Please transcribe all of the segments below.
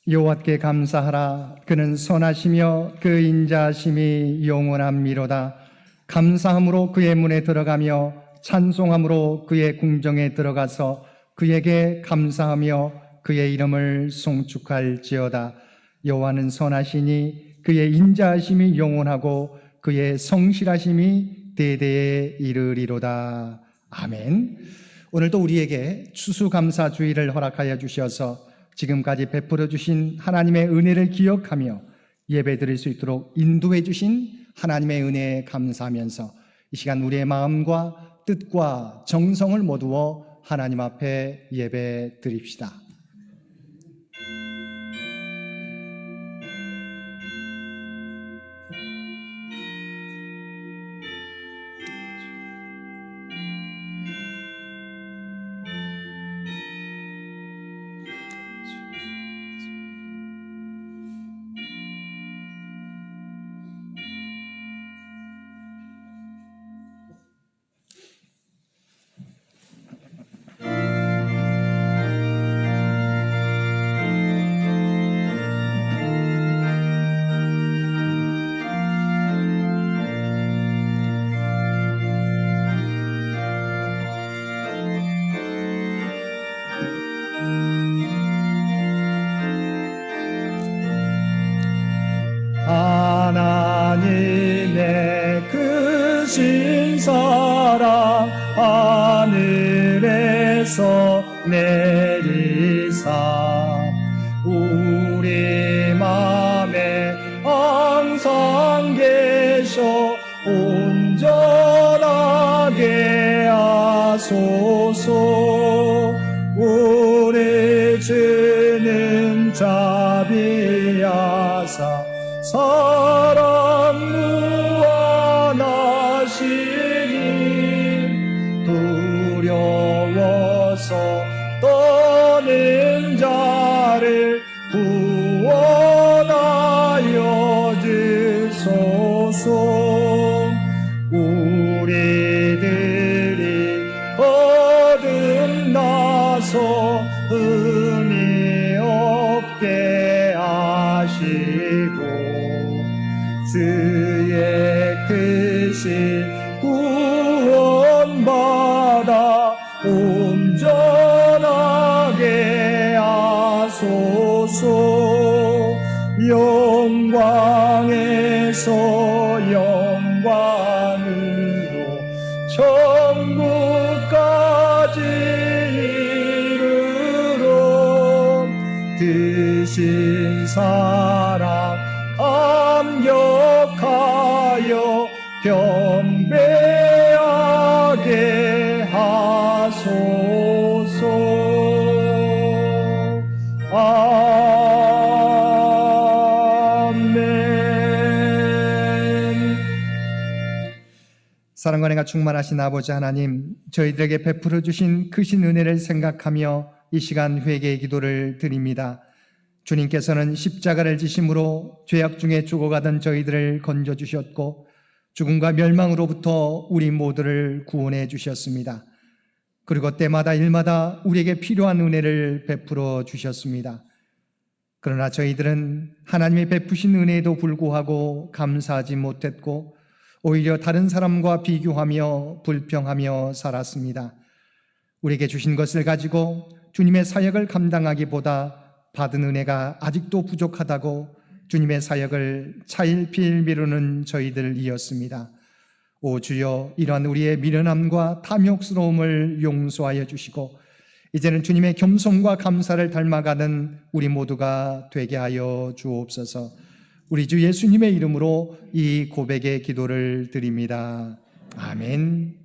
여호와께 감사하라. 그는 선하시며 그 인자하심이 영원함이로다. 감사함으로 그의 문에 들어가며 찬송함으로 그의 궁정에 들어가서 그에게 감사하며 그의 이름을 송축할지어다. 여호와는 선하시니 그의 인자하심이 영원하고 그의 성실하심이 대대에 이르리로다. 아멘. 오늘도 우리에게 추수감사주의를 허락하여 주셔서 지금까지 베풀어 주신 하나님의 은혜를 기억하며 예배 드릴 수 있도록 인도해 주신 하나님의 은혜에 감사하면서 이 시간 우리의 마음과 뜻과 정성을 모두어 하나님 앞에 예배 드립시다. 하나님의 크신 사랑 하늘에서 내리사 우리 맘에 항상 계셔 온전하게 하소서. 우리 주는 자비하사 사랑 무한하시니 두려워서 떠는 자를 구원하여 주소서. 우리들이 거듭나서 흠이 없게 하시고 주의 크신 구원받아 온전하게 하소서. 영광에서 영광으로 천국까지 이르러 크신 사랑 감격하여 경배하게 하소서. 아멘. 사랑과 은혜가 충만하신 아버지 하나님, 저희들에게 베풀어 주신 크신 은혜를 생각하며 이 시간 회개의 기도를 드립니다. 주님께서는 십자가를 지심으로 죄악 중에 죽어가던 저희들을 건져주셨고 죽음과 멸망으로부터 우리 모두를 구원해 주셨습니다. 그리고 때마다 일마다 우리에게 필요한 은혜를 베풀어 주셨습니다. 그러나 저희들은 하나님의 베푸신 은혜에도 불구하고 감사하지 못했고 오히려 다른 사람과 비교하며 불평하며 살았습니다. 우리에게 주신 것을 가지고 주님의 사역을 감당하기보다 받은 은혜가 아직도 부족하다고 주님의 사역을 차일피일 미루는 저희들이었습니다. 오 주여, 이러한 우리의 미련함과 탐욕스러움을 용서하여 주시고 이제는 주님의 겸손과 감사를 닮아가는 우리 모두가 되게 하여 주옵소서. 우리 주 예수님의 이름으로 이 고백의 기도를 드립니다. 아멘.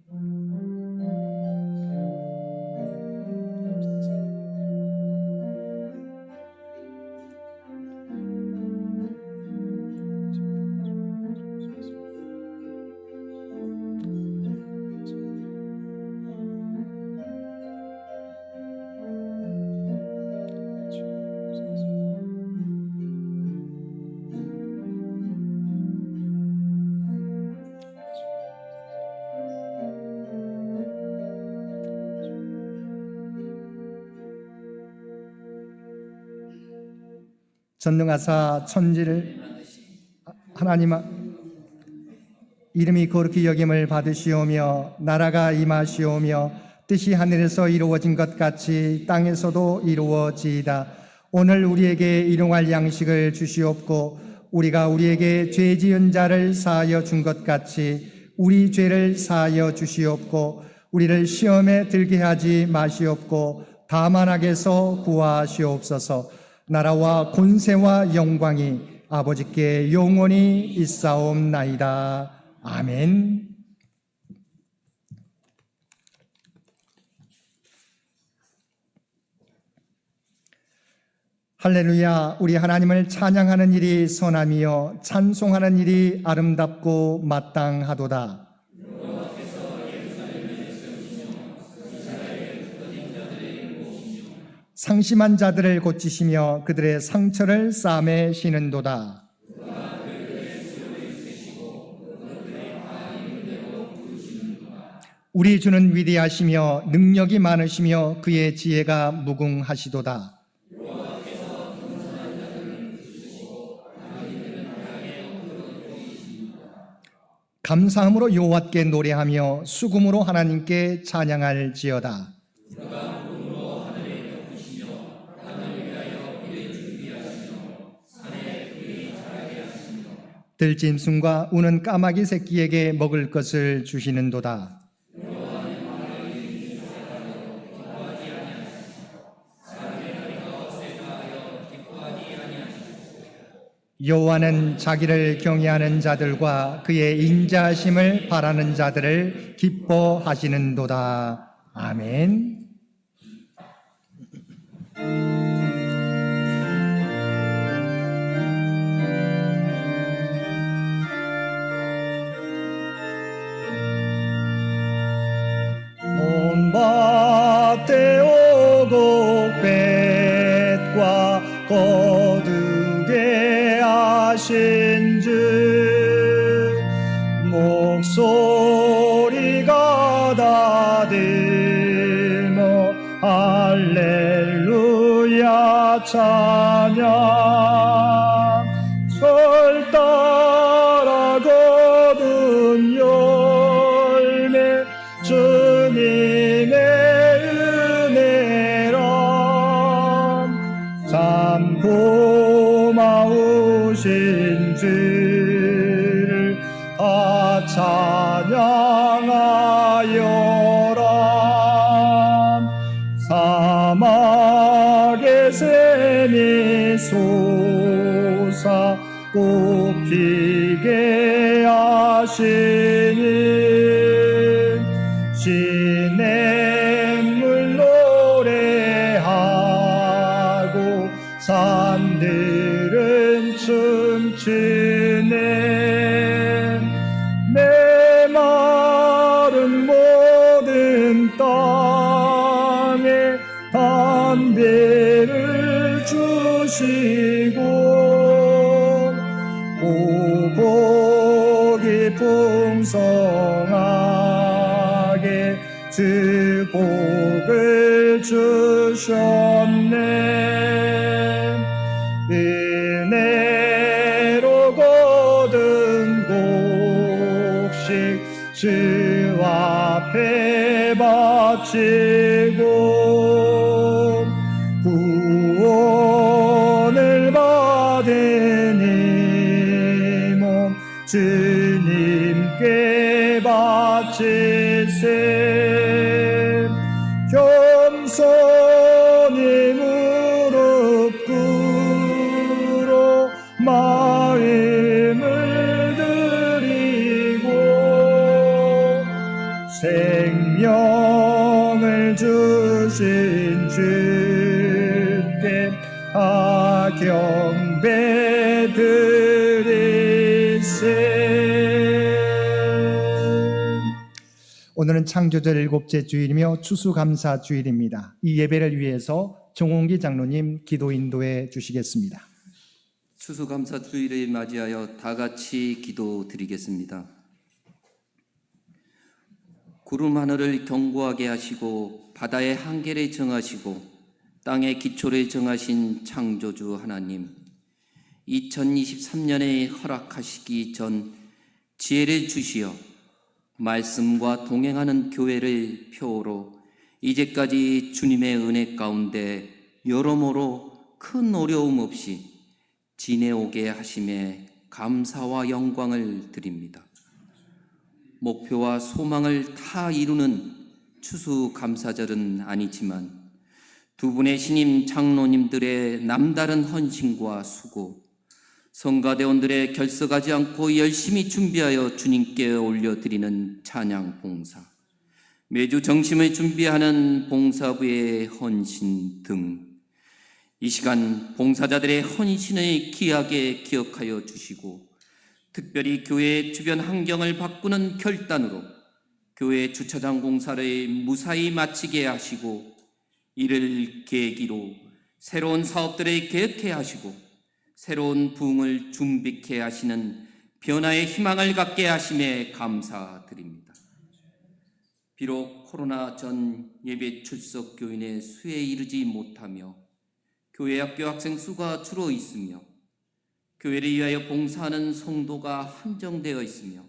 전능하사 천지를 하나님 이름이 거룩히 여김을 받으시오며 나라가 임하시오며 뜻이 하늘에서 이루어진 것 같이 땅에서도 이루어지이다. 오늘 우리에게 일용할 양식을 주시옵고 우리가 우리에게 죄 지은 자를 사하여 준 것 같이 우리 죄를 사하여 주시옵고 우리를 시험에 들게 하지 마시옵고 다만 악에서 구하시옵소서. 나라와 권세와 영광이 아버지께 영원히 있사옵나이다. 아멘. 할렐루야. 우리 하나님을 찬양하는 일이 선함이요 찬송하는 일이 아름답고 마땅하도다. 상심한 자들을 고치시며 그들의 상처를 싸매 시는도다. 우리 주는 위대하시며 능력이 많으시며 그의 지혜가 무궁하시도다. 감사함으로 여호와께 노래하며 수금으로 하나님께 찬양할지어다. 들짐승과 우는 까마귀 새끼에게 먹을 것을 주시는도다. 여호와는 자기를 경외하는 자들과 그의 인자하심을 바라는 자들을 기뻐하시는도다. 아멘. 온 밭에 오곡 뱃과 거두게 하신 주 목소리가 다들며 할렐루야 찬양 절 따라 거둔 열매 주님의 은혜라 참 고마우신 주를 다 찬양하여라. 사막의 샘이 솟아 꽃피게 하시니 시냇물 노래하고 산들은 춤추네 메마른 모든 땅에 담배를 주시고 오복이 풍성하게 주 복을 주셨네 은혜로 거둔 곡식 주 앞에 바치고 구원을 받은 이 몸 주님께 바칠세 겸손히 무릎 꿇어 마음을 드리고 생명을 주신 주께 경배 드리세. 오늘은 창조절 7째 주일이며 추수감사 주일입니다. 이 예배를 위해서 정홍기 장로님 기도 인도해 주시겠습니다. 추수감사 주일을 맞이하여 다 같이 기도드리겠습니다. 구름 하늘을 견고하게 하시고 바다의 한계를 정하시고 땅의 기초를 정하신 창조주 하나님, 2023년에 허락하시기 전 지혜를 주시어 말씀과 동행하는 교회를 표어로 이제까지 주님의 은혜 가운데 여러모로 큰 어려움 없이 지내오게 하심에 감사와 영광을 드립니다. 목표와 소망을 다 이루는 추수감사절은 아니지만 두 분의 신임 장로님들의 남다른 헌신과 수고, 성가대원들의 결석하지 않고 열심히 준비하여 주님께 올려드리는 찬양 봉사, 매주 정심을 준비하는 봉사부의 헌신 등 이 시간 봉사자들의 헌신을 귀하게 기억하여 주시고 특별히 교회 주변 환경을 바꾸는 결단으로 교회 주차장 공사를 무사히 마치게 하시고 이를 계기로 새로운 사업들을 계획해 하시고 새로운 부흥을 준비케 하시는 변화의 희망을 갖게 하심에 감사드립니다. 비록 코로나 전 예배 출석 교인의 수에 이르지 못하며 교회 학교 학생 수가 줄어 있으며 교회를 위하여 봉사하는 성도가 한정되어 있으며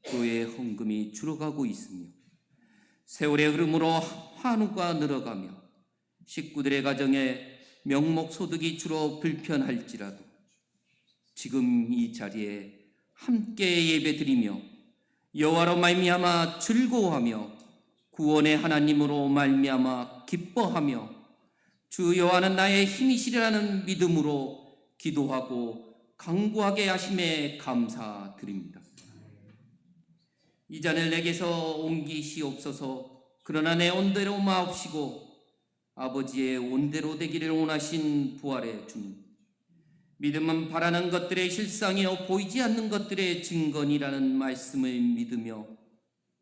교회의 헌금이 줄어가고 있으며 세월의 흐름으로 환우가 늘어가며 식구들의 가정에 명목소득이 줄어 불편할지라도 지금 이 자리에 함께 예배드리며 여호와로 말미암아 즐거워하며 구원의 하나님으로 말미암아 기뻐하며 주 여호와는 나의 힘이시라는 믿음으로 기도하고 간구하게 하심에 감사드립니다. 이 잔을 내게서 옮기시옵소서. 그러나 내 온대로 마옵시고 아버지의 온대로 되기를 원하신 부활의 주님, 믿음은 바라는 것들의 실상이요 보이지 않는 것들의 증거니라는 말씀을 믿으며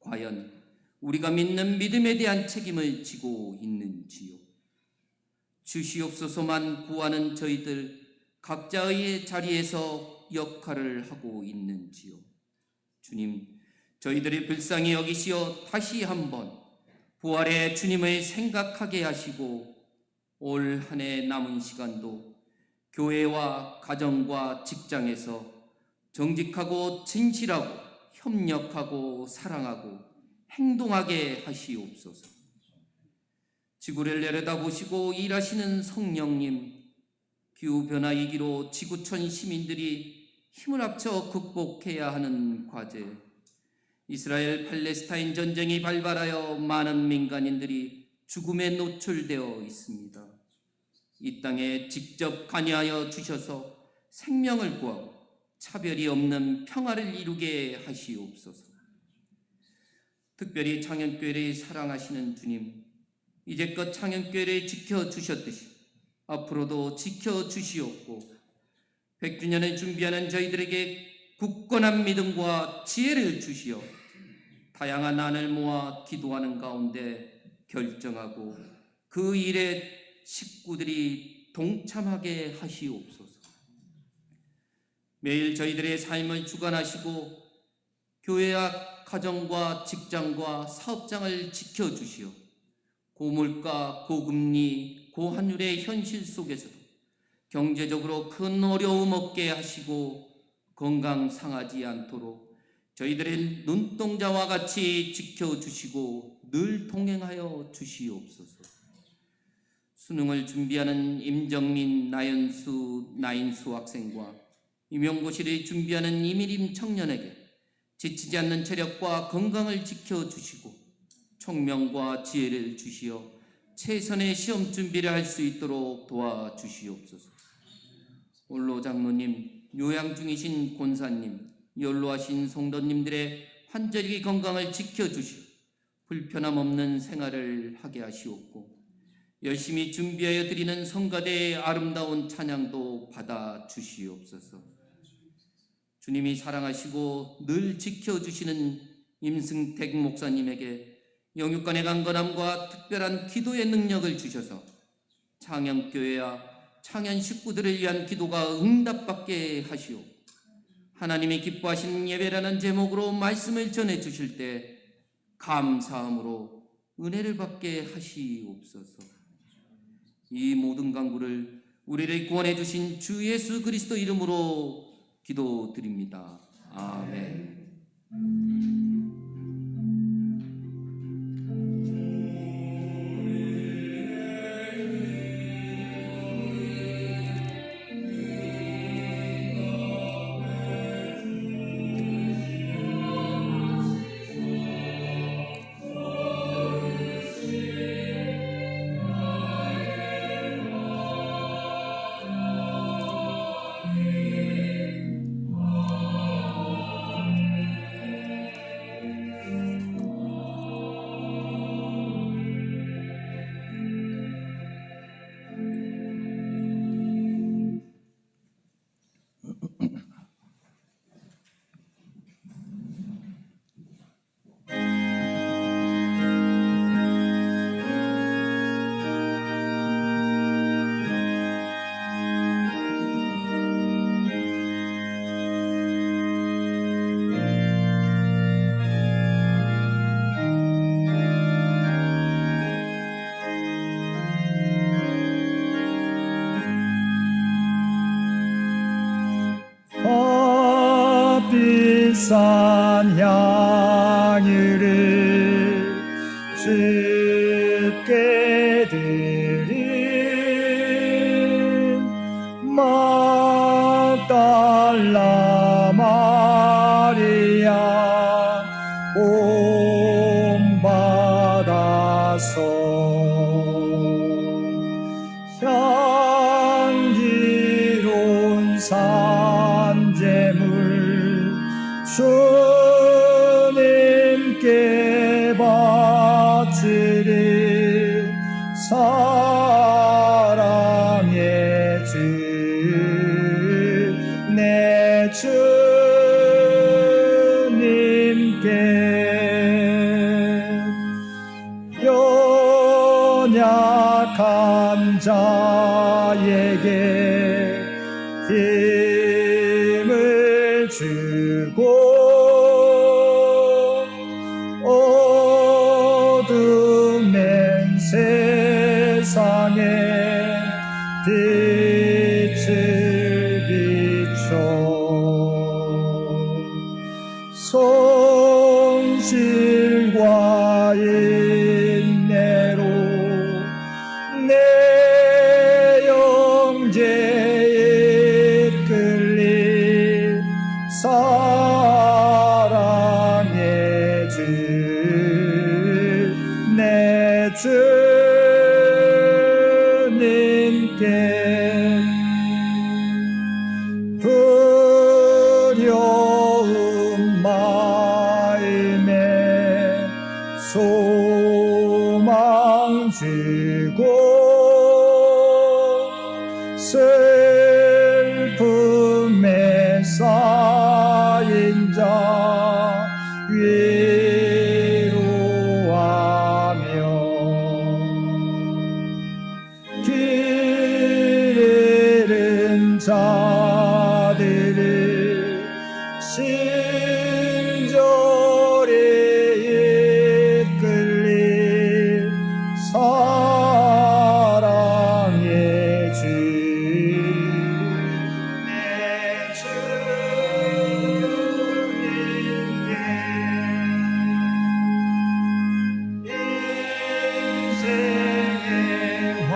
과연 우리가 믿는 믿음에 대한 책임을 지고 있는지요? 주시옵소서만 구하는 저희들 각자의 자리에서 역할을 하고 있는지요? 주님, 저희들이 불쌍히 여기시어 다시 한번 부활의 주님을 생각하게 하시고 올 한 해 남은 시간도 교회와 가정과 직장에서 정직하고 진실하고 협력하고 사랑하고 행동하게 하시옵소서. 지구를 내려다보시고 일하시는 성령님, 기후변화 위기로 지구촌 시민들이 힘을 합쳐 극복해야 하는 과제, 이스라엘 팔레스타인 전쟁이 발발하여 많은 민간인들이 죽음에 노출되어 있습니다. 이 땅에 직접 관여하여 주셔서 생명을 구하고 차별이 없는 평화를 이루게 하시옵소서. 특별히 창현교회를 사랑하시는 주님, 이제껏 창현교회를 지켜주셨듯이 앞으로도 지켜주시옵고 100주년을 준비하는 저희들에게 굳건한 믿음과 지혜를 주시어 다양한 안을 모아 기도하는 가운데 결정하고 그 일에 식구들이 동참하게 하시옵소서. 매일 저희들의 삶을 주관하시고 교회와 가정과 직장과 사업장을 지켜주시어 고물가, 고금리, 고환율의 현실 속에서도 경제적으로 큰 어려움 없게 하시고 건강 상하지 않도록 저희들의 눈동자와 같이 지켜주시고 늘 동행하여 주시옵소서. 수능을 준비하는 임정민, 나인수 학생과 임용고시를 준비하는 이미림 청년에게 지치지 않는 체력과 건강을 지켜주시고 총명과 지혜를 주시어 최선의 시험 준비를 할 수 있도록 도와주시옵소서. 올로 장로님, 요양 중이신 권사님, 연로하신 성도님들의 환절기 건강을 지켜주시어 불편함 없는 생활을 하게 하시옵고 열심히 준비하여 드리는 성가대의 아름다운 찬양도 받아주시옵소서. 주님이 사랑하시고 늘 지켜주시는 임승택 목사님에게 영육간의 강건함과 특별한 기도의 능력을 주셔서 창현교회와 창현 식구들을 위한 기도가 응답받게 하시오. 하나님이 기뻐하시는 예배라는 제목으로 말씀을 전해 주실 때 감사함으로 은혜를 받게 하시옵소서. 이 모든 간구를 우리를 구원해 주신 주 예수 그리스도 이름으로 기도드립니다. 아멘. 비싼 향유를 주께 드린 막달라 마리아 본받아서 향기로운 산재물 주님께 바치리 사랑의 주 내 주님께 연약한 자에게 힘을 주고 어둠낸 세상에 빛을 비춰 성실과 인내로 내 영제에 이끌린 사랑의 주 내 주님께 두려운 마음에 소망 주고 슬픔에 쌓인 자 위로하며 길 잃은 자들을 친절히 이끌린 사랑의 주 내 주님께 인생의 왕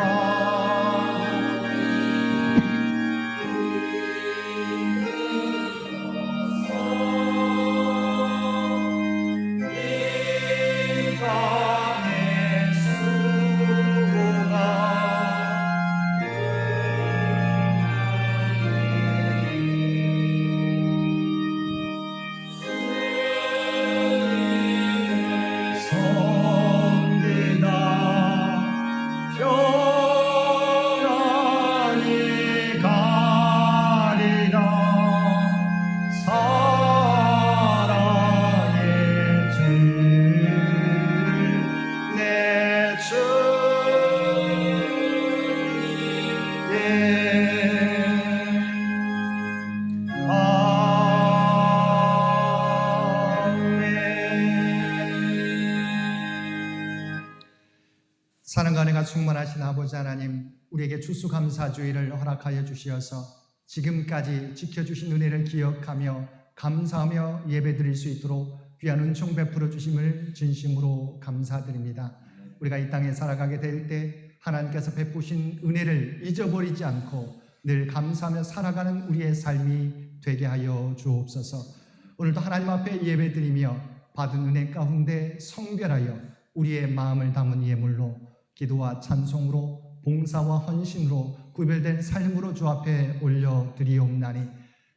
충만하신 아버지 하나님, 우리에게 추수감사주의를 허락하여 주시어서 지금까지 지켜주신 은혜를 기억하며 감사하며 예배드릴 수 있도록 귀한 은총 베풀어 주심을 진심으로 감사드립니다. 우리가 이 땅에 살아가게 될 때 하나님께서 베푸신 은혜를 잊어버리지 않고 늘 감사하며 살아가는 우리의 삶이 되게 하여 주옵소서. 오늘도 하나님 앞에 예배드리며 받은 은혜 가운데 성별하여 우리의 마음을 담은 예물로 기도와 찬송으로 봉사와 헌신으로 구별된 삶으로 주 앞에 올려드리옵나니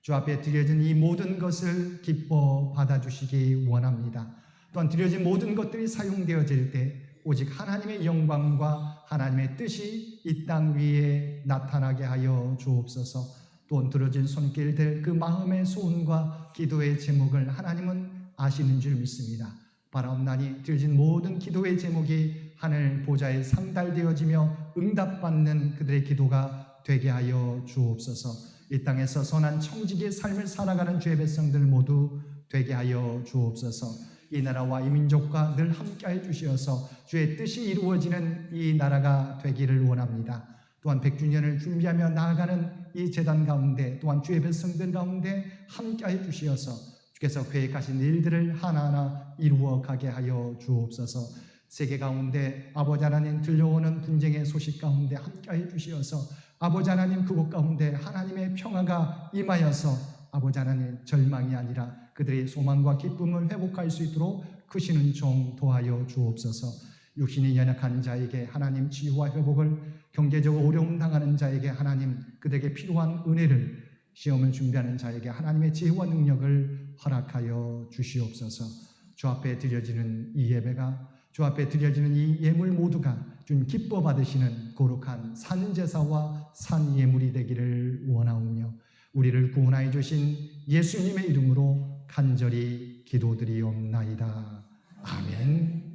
주 앞에 드려진 이 모든 것을 기뻐 받아주시기 원합니다. 또한 드려진 모든 것들이 사용되어질 때 오직 하나님의 영광과 하나님의 뜻이 이 땅 위에 나타나게 하여 주옵소서. 또한 들어진 손길들 그 마음의 소원과 기도의 제목을 하나님은 아시는 줄 믿습니다. 바라옵나니 드려진 모든 기도의 제목이 하늘 보좌에 상달되어지며 응답받는 그들의 기도가 되게 하여 주옵소서. 이 땅에서 선한 청지기의 삶을 살아가는 주의 백성들 모두 되게 하여 주옵소서. 이 나라와 이 민족과 늘 함께해 주시어서 주의 뜻이 이루어지는 이 나라가 되기를 원합니다. 또한 100주년을 준비하며 나아가는 이 재단 가운데 또한 주의 백성들 가운데 함께해 주시어서 주께서 계획하신 일들을 하나하나 이루어 가게 하여 주옵소서. 세계 가운데 아버지 하나님 들려오는 분쟁의 소식 가운데 함께해 주시어서 아버지 하나님 그곳 가운데 하나님의 평화가 임하여서 아버지 하나님 절망이 아니라 그들의 소망과 기쁨을 회복할 수 있도록 크시는 종 도하여 주옵소서. 육신이 연약한 자에게 하나님 치유와 회복을, 경제적으로 어려움 당하는 자에게 하나님 그들에게 필요한 은혜를, 시험을 준비하는 자에게 하나님의 지혜와 능력을 허락하여 주시옵소서. 주 앞에 드려지는 이 예배가, 주 앞에 드려지는 이 예물 모두가 주님 기뻐 받으시는 거룩한 산제사와 산예물이 되기를 원하오며 우리를 구원하여 주신 예수님의 이름으로 간절히 기도드리옵나이다. 아멘.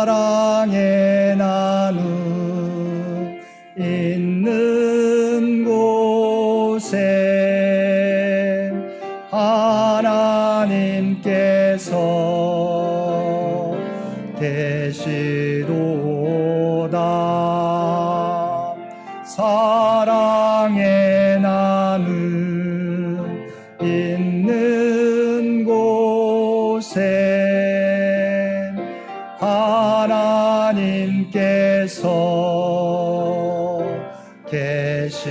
사랑의 나눔 있는 곳에 하나님께서 계시도다. 사랑의 나눔 있는 곳에 하나님께서 계시도다.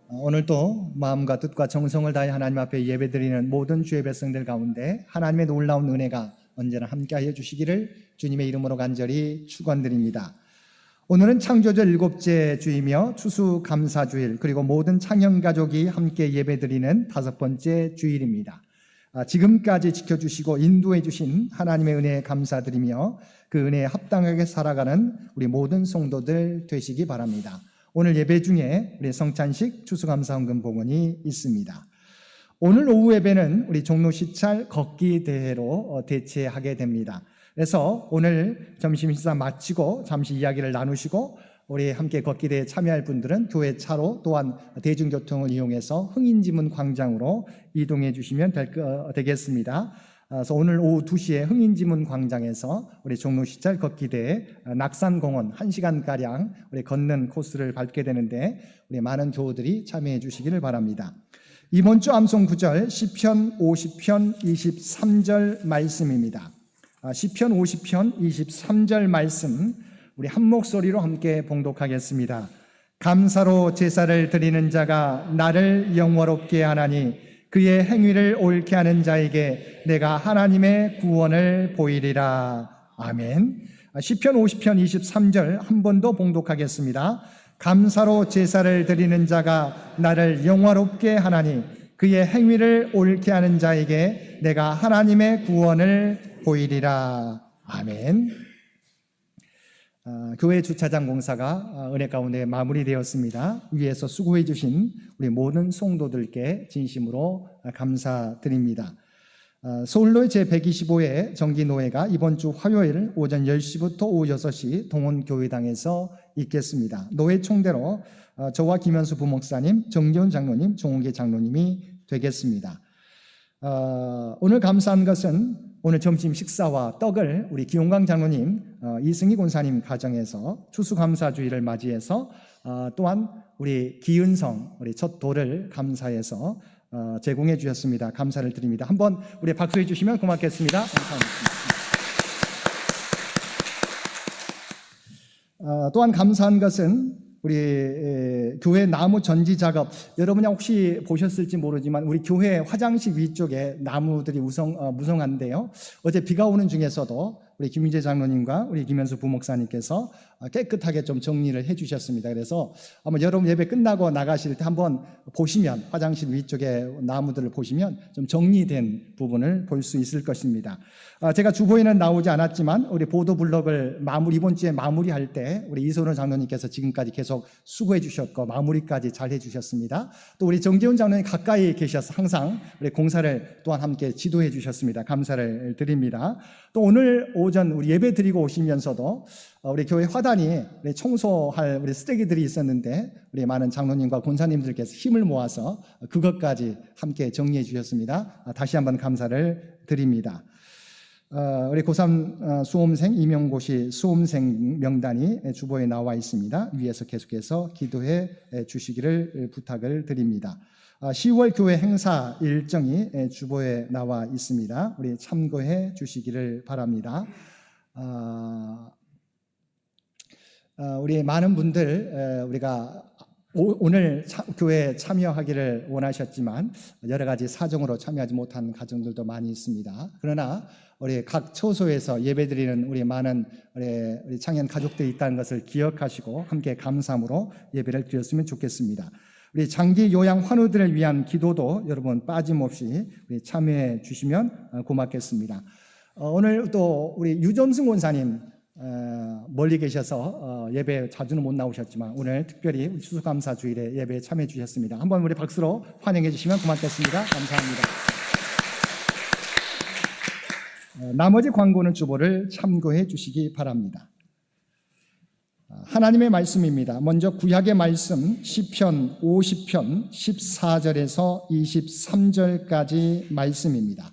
오늘도 마음과 뜻과 정성을 다해 하나님 앞에 예배드리는 모든 주의 백성들 가운데 하나님의 놀라운 은혜가 언제나 함께하여 주시기를 주님의 이름으로 간절히 축원드립니다. 오늘은 창조절 7째 주이며 추수감사주일, 그리고 모든 창현가족이 함께 예배드리는 5번째 주일입니다. 지금까지 지켜주시고 인도해 주신 하나님의 은혜에 감사드리며 그 은혜에 합당하게 살아가는 우리 모든 성도들 되시기 바랍니다. 오늘 예배 중에 우리 성찬식 추수감사헌금 봉헌이 있습니다. 오늘 오후 예배는 우리 종로 시찰 걷기 대회로 대체하게 됩니다. 그래서 오늘 점심 식사 마치고 잠시 이야기를 나누시고 우리 함께 걷기 대회에 참여할 분들은 교회 차로 또한 대중교통을 이용해서 흥인지문 광장으로 이동해 주시면 되겠습니다. 그래서 오늘 오후 2시에 흥인지문 광장에서 우리 종로 시찰 걷기 대회 낙산공원 1시간가량 우리 걷는 코스를 밟게 되는데 우리 많은 교우들이 참여해 주시기를 바랍니다. 이번 주 암송 구절 시편 50편 23절 말씀입니다. 시편 50편 23절 말씀 우리 한 목소리로 함께 봉독하겠습니다. 감사로 제사를 드리는 자가 나를 영화롭게 하나니 그의 행위를 옳게 하는 자에게 내가 하나님의 구원을 보이리라. 아멘. 시편 50편 23절 한 번 더 봉독하겠습니다. 감사로 제사를 드리는 자가 나를 영화롭게 하나니 그의 행위를 옳게 하는 자에게 내가 하나님의 구원을 보이리라. 아멘. 교회 주차장 공사가 은혜 가운데 마무리되었습니다. 위에서 수고해 주신 우리 모든 성도들께 진심으로 감사드립니다. 서울로의 제125회 정기노회가 이번 주 화요일 오전 10시부터 오후 6시 동원교회당에서 있겠습니다. 노회 총대로 저와 김현수 부목사님, 정재훈 장로님, 종욱계 장로님이 되겠습니다. 오늘 감사한 것은 오늘 점심 식사와 떡을 우리 기용광 장로님, 이승희 권사님 가정에서 추수감사주의를 맞이해서 또한 우리 기은성, 우리 첫 돌을 감사해서 제공해 주셨습니다. 감사를 드립니다. 한번 우리 박수해 주시면 고맙겠습니다. 감사합니다. 또한 감사한 것은 우리 교회 나무 전지 작업, 여러분이 혹시 보셨을지 모르지만 우리 교회 화장실 위쪽에 나무들이 무성한데요. 어제 비가 오는 중에서도 우리 김윤재 장로님과 우리 김현수 부목사님께서 깨끗하게 좀 정리를 해주셨습니다. 그래서 아마 여러분 예배 끝나고 나가실 때 한번 보시면 화장실 위쪽에 나무들을 보시면 좀 정리된 부분을 볼 수 있을 것입니다. 제가 주보에는 나오지 않았지만 우리 보도블록을 이번 주에 마무리할 때 우리 이선호 장로님께서 지금까지 계속 수고해 주셨고 마무리까지 잘 해주셨습니다. 또 우리 정재훈 장로님 가까이 계셔서 항상 우리 공사를 또한 함께 지도해 주셨습니다. 감사를 드립니다. 또 오늘 오전 우리 예배 드리고 오시면서도 우리 교회 화단이 청소할 우리 쓰레기들이 있었는데 우리 많은 장로님과 권사님들께서 힘을 모아서 그것까지 함께 정리해 주셨습니다. 다시 한번 감사를 드립니다. 우리 고3 수험생 임용고시 수험생 명단이 주보에 나와 있습니다. 위에서 계속해서 기도해 주시기를 부탁을 드립니다. 10월 교회 행사 일정이 주보에 나와 있습니다. 우리 참고해 주시기를 바랍니다. 우리 많은 분들 우리가 오늘 교회에 참여하기를 원하셨지만 여러 가지 사정으로 참여하지 못한 가정들도 많이 있습니다. 그러나 우리 각 처소에서 예배드리는 우리 많은 우리 창현 가족들이 있다는 것을 기억하시고 함께 감사함으로 예배를 드렸으면 좋겠습니다. 우리 장기 요양 환우들을 위한 기도도 여러분 빠짐없이 우리 참여해 주시면 고맙겠습니다. 오늘 또 우리 유점승 원사님 멀리 계셔서 예배 자주는 못 나오셨지만 오늘 특별히 추수감사 주일에 예배에 참여해 주셨습니다. 한번 우리 박수로 환영해 주시면 고맙겠습니다. 감사합니다. 나머지 광고는 주보를 참고해 주시기 바랍니다. 하나님의 말씀입니다. 먼저 구약의 말씀 시편 50편 14절에서 23절까지 말씀입니다.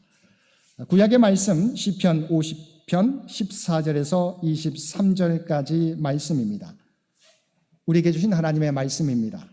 구약의 말씀 시편 50편 14절에서 23절까지 말씀입니다. 우리에게 주신 하나님의 말씀입니다.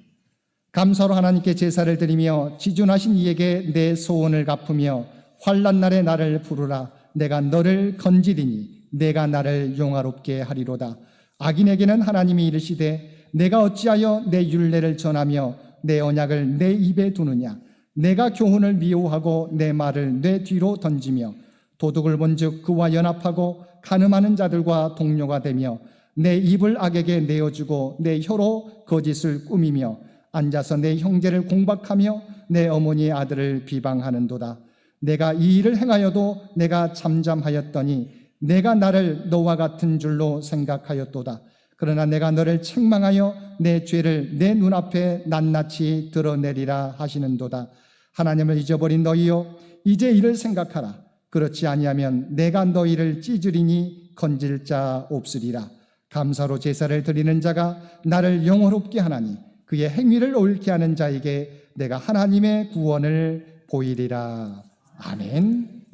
감사로 하나님께 제사를 드리며 지존하신 이에게 내 소원을 갚으며 환난 날에 나를 부르라. 내가 너를 건지리니 내가 나를 용화롭게 하리로다. 악인에게는 하나님이 이르시되 내가 어찌하여 내 율례를 전하며 내 언약을 내 입에 두느냐. 내가 교훈을 미워하고 내 말을 내 뒤로 던지며 도둑을 본즉 그와 연합하고 간음하는 자들과 동료가 되며 내 입을 악에게 내어주고 내 혀로 거짓을 꾸미며 앉아서 내 형제를 공박하며 내 어머니의 아들을 비방하는도다. 내가 이 일을 행하여도 내가 잠잠하였더니 내가 나를 너와 같은 줄로 생각하였도다. 그러나 내가 너를 책망하여 내 죄를 내 눈앞에 낱낱이 드러내리라 하시는도다. 하나님을 잊어버린 너희여 이제 이를 생각하라. 그렇지 아니하면 내가 너희를 찢으리니 건질 자 없으리라. 감사로 제사를 드리는 자가 나를 영화롭게 하나니 그의 행위를 옳게 하는 자에게 내가 하나님의 구원을 보이리라. 아멘.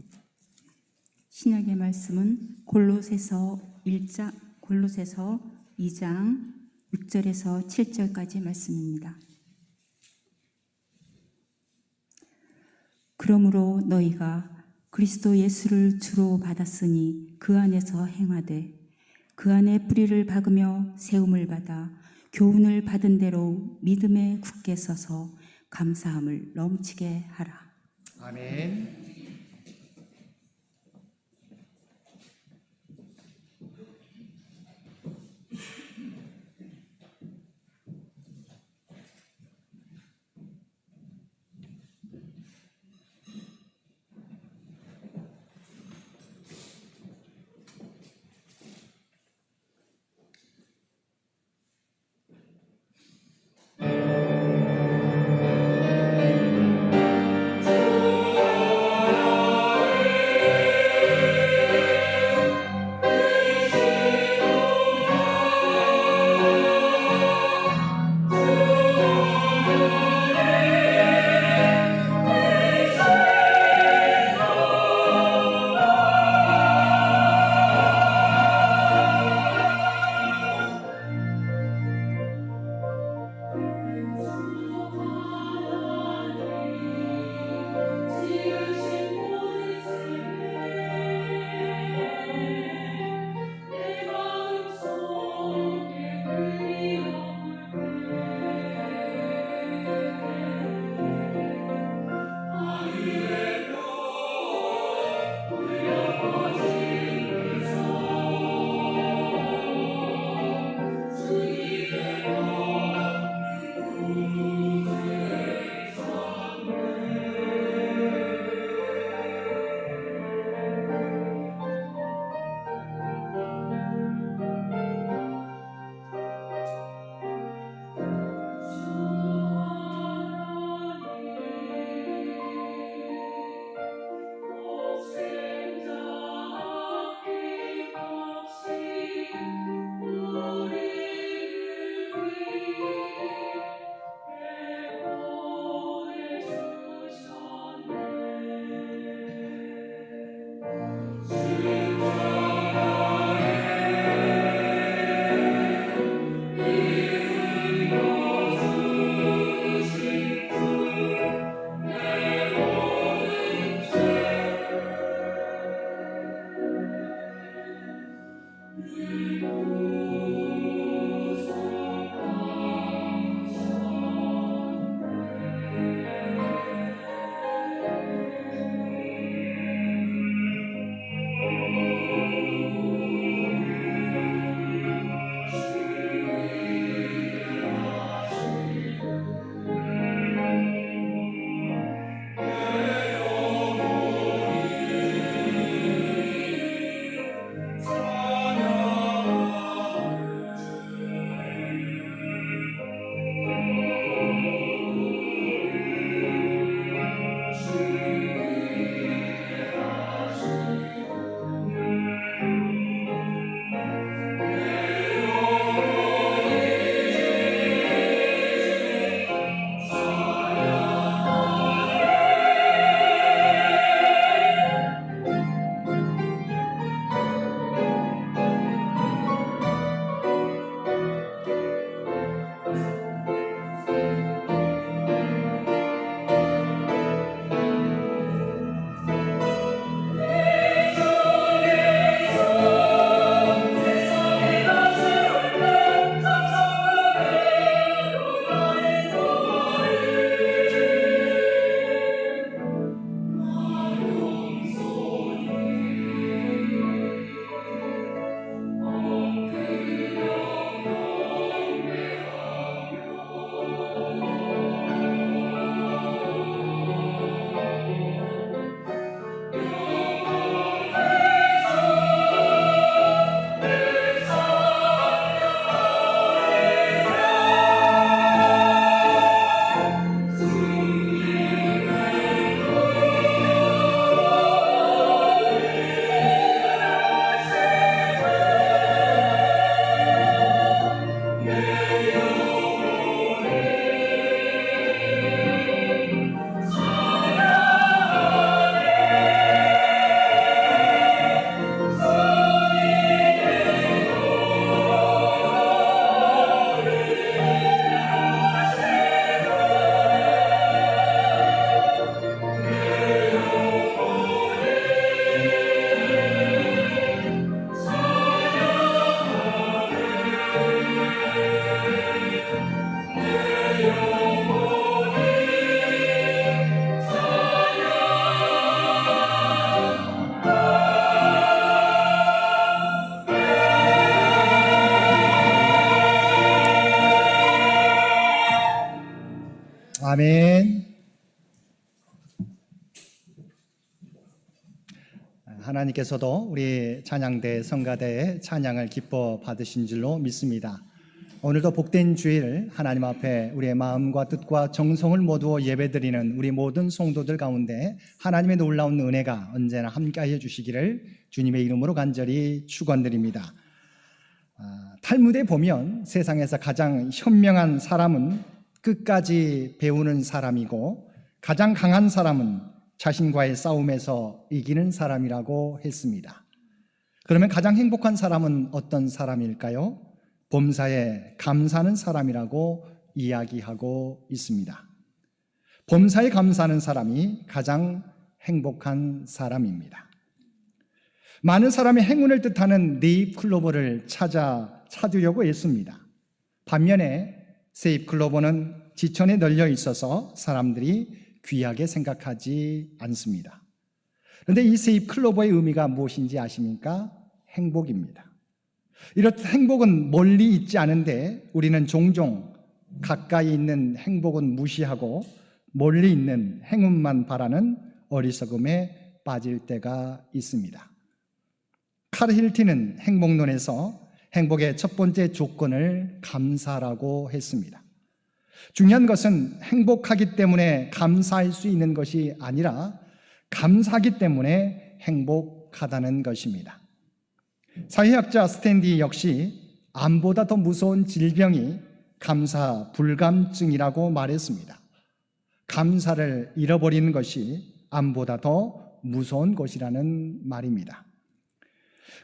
신약의 말씀은 골로새서 2장 6절에서 7절까지 말씀입니다. 그러므로 너희가 그리스도 예수를 주로 받았으니 그 안에서 행하되 그 안에 뿌리를 박으며 세움을 받아 교훈을 받은 대로 믿음에 굳게 서서 감사함을 넘치게 하라. 아멘. 하나님께서도 우리 찬양대 성가대의 찬양을 기뻐 받으신 줄로 믿습니다. 오늘도 복된 주일 하나님 앞에 우리의 마음과 뜻과 정성을 모두 예배드리는 우리 모든 성도들 가운데 하나님의 놀라운 은혜가 언제나 함께하여 주시기를 주님의 이름으로 간절히 축원드립니다. 탈무드에 보면 세상에서 가장 현명한 사람은 끝까지 배우는 사람이고 가장 강한 사람은 자신과의 싸움에서 이기는 사람이라고 했습니다. 그러면 가장 행복한 사람은 어떤 사람일까요? 범사에 감사하는 사람이라고 이야기하고 있습니다. 범사에 감사하는 사람이 가장 행복한 사람입니다. 많은 사람이 행운을 뜻하는 네잎클로버를 찾으려고 했습니다. 반면에 세잎클로버는 지천에 널려 있어서 사람들이 귀하게 생각하지 않습니다. 그런데 이 세잎클로버의 의미가 무엇인지 아십니까? 행복입니다. 이렇듯 행복은 멀리 있지 않은데 우리는 종종 가까이 있는 행복은 무시하고 멀리 있는 행운만 바라는 어리석음에 빠질 때가 있습니다. 카르 힐튼은 행복론에서 행복의 첫 번째 조건을 감사라고 했습니다. 중요한 것은 행복하기 때문에 감사할 수 있는 것이 아니라 감사하기 때문에 행복하다는 것입니다. 사회학자 스탠디 역시 암보다 더 무서운 질병이 감사 불감증이라고 말했습니다. 감사를 잃어버리는 것이 암보다 더 무서운 것이라는 말입니다.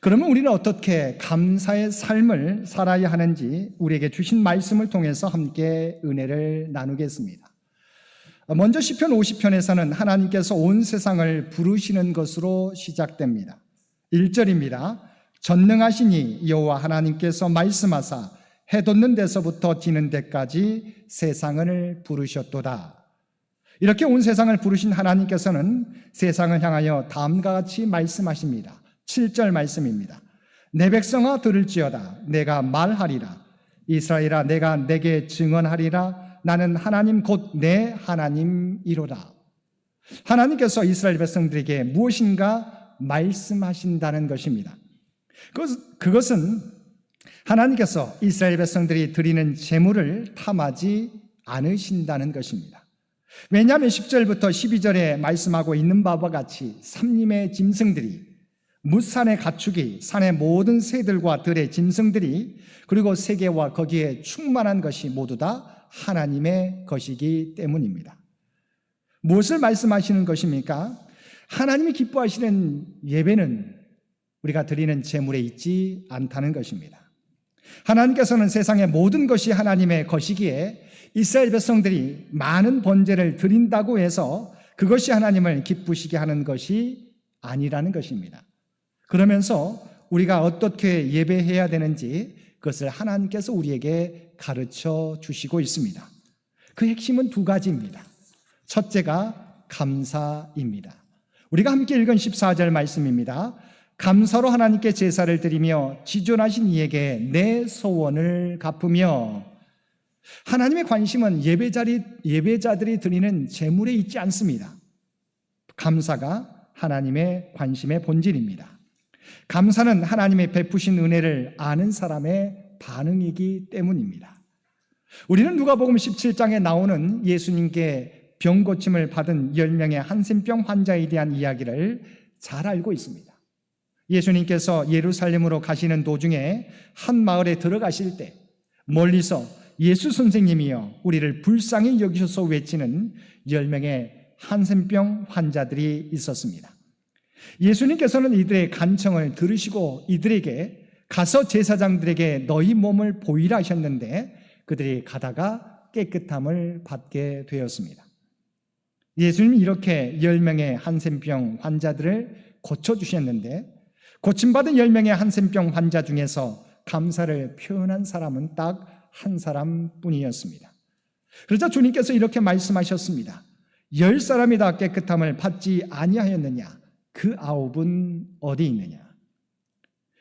그러면 우리는 어떻게 감사의 삶을 살아야 하는지 우리에게 주신 말씀을 통해서 함께 은혜를 나누겠습니다. 먼저 시편 50편에서는 하나님께서 온 세상을 부르시는 것으로 시작됩니다. 1절입니다. 전능하시니 여호와 하나님께서 말씀하사 해 돋는 데서부터 지는 데까지 세상을 부르셨도다. 이렇게 온 세상을 부르신 하나님께서는 세상을 향하여 다음과 같이 말씀하십니다. 7절 말씀입니다. 내 백성아 들을지어다. 내가 말하리라. 이스라엘아 내가 내게 증언하리라. 나는 하나님 곧 내 하나님이로다. 하나님께서 이스라엘 백성들에게 무엇인가 말씀하신다는 것입니다. 그것은 하나님께서 이스라엘 백성들이 드리는 제물을 탐하지 않으신다는 것입니다. 왜냐하면 10절부터 12절에 말씀하고 있는 바와 같이 삼림의 짐승들이 뭇산의 가축이 산의 모든 새들과 들의 짐승들이 그리고 세계와 거기에 충만한 것이 모두 다 하나님의 것이기 때문입니다. 무엇을 말씀하시는 것입니까? 하나님이 기뻐하시는 예배는 우리가 드리는 제물에 있지 않다는 것입니다. 하나님께서는 세상의 모든 것이 하나님의 것이기에 이스라엘 백성들이 많은 번제를 드린다고 해서 그것이 하나님을 기쁘시게 하는 것이 아니라는 것입니다. 그러면서 우리가 어떻게 예배해야 되는지 그것을 하나님께서 우리에게 가르쳐 주시고 있습니다. 그 핵심은 두 가지입니다. 첫째가 감사입니다. 우리가 함께 읽은 14절 말씀입니다. 감사로 하나님께 제사를 드리며 지존하신 이에게 내 소원을 갚으며. 하나님의 관심은 예배자들이 드리는 제물에 있지 않습니다. 감사가 하나님의 관심의 본질입니다. 감사는 하나님의 베푸신 은혜를 아는 사람의 반응이기 때문입니다. 우리는 누가복음 17장에 나오는 예수님께 병 고침을 받은 10명의 한센병 환자에 대한 이야기를 잘 알고 있습니다. 예수님께서 예루살렘으로 가시는 도중에 한 마을에 들어가실 때 멀리서 예수 선생님이여 우리를 불쌍히 여기셔서 외치는 10명의 한센병 환자들이 있었습니다. 예수님께서는 이들의 간청을 들으시고 이들에게 가서 제사장들에게 너희 몸을 보이라 하셨는데 그들이 가다가 깨끗함을 받게 되었습니다. 예수님이 이렇게 10명의 한센병 환자들을 고쳐주셨는데 고침받은 10명의 한센병 환자 중에서 감사를 표현한 사람은 딱 한 사람뿐이었습니다. 그러자 주님께서 이렇게 말씀하셨습니다. 10사람이 다 깨끗함을 받지 아니하였느냐? 그 9은 어디 있느냐?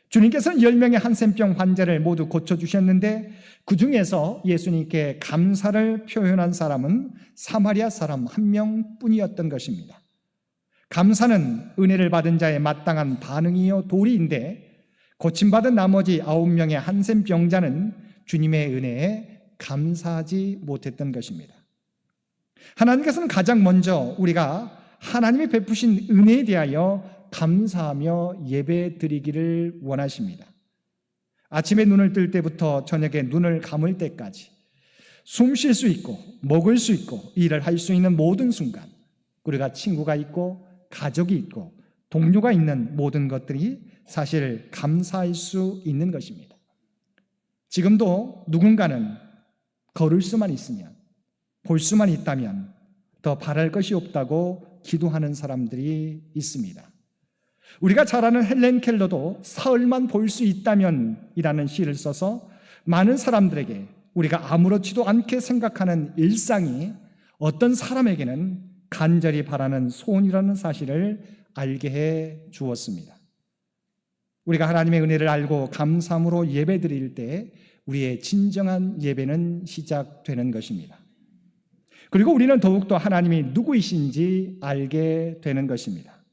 주님께서는 10명의 한센병 환자를 모두 고쳐주셨는데 그 중에서 예수님께 감사를 표현한 사람은 사마리아 사람 한 명뿐이었던 것입니다. 감사는 은혜를 받은 자의 마땅한 반응이요 도리인데 고침받은 나머지 9명의 한센 병자는 주님의 은혜에 감사하지 못했던 것입니다. 하나님께서는 가장 먼저 우리가 하나님이 베푸신 은혜에 대하여 감사하며 예배 드리기를 원하십니다. 아침에 눈을 뜰 때부터 저녁에 눈을 감을 때까지 숨 쉴 수 있고 먹을 수 있고 일을 할 수 있는 모든 순간, 우리가 친구가 있고 가족이 있고 동료가 있는 모든 것들이 사실 감사할 수 있는 것입니다. 지금도 누군가는 걸을 수만 있으면, 볼 수만 있다면 더 바랄 것이 없다고 기도하는 사람들이 있습니다. 우리가 잘 아는 헬렌 켈러도 사흘만 볼 수 있다면 이라는 시를 써서 많은 사람들에게 우리가 아무렇지도 않게 생각하는 일상이 어떤 사람에게는 간절히 바라는 소원이라는 사실을 알게 해 주었습니다. 우리가 하나님의 은혜를 알고 감사함으로 예배 드릴 때 우리의 진정한 예배는 시작되는 것입니다. 그리고 우리는 더욱더 하나님이 누구이신지 알게 되는 것입니다.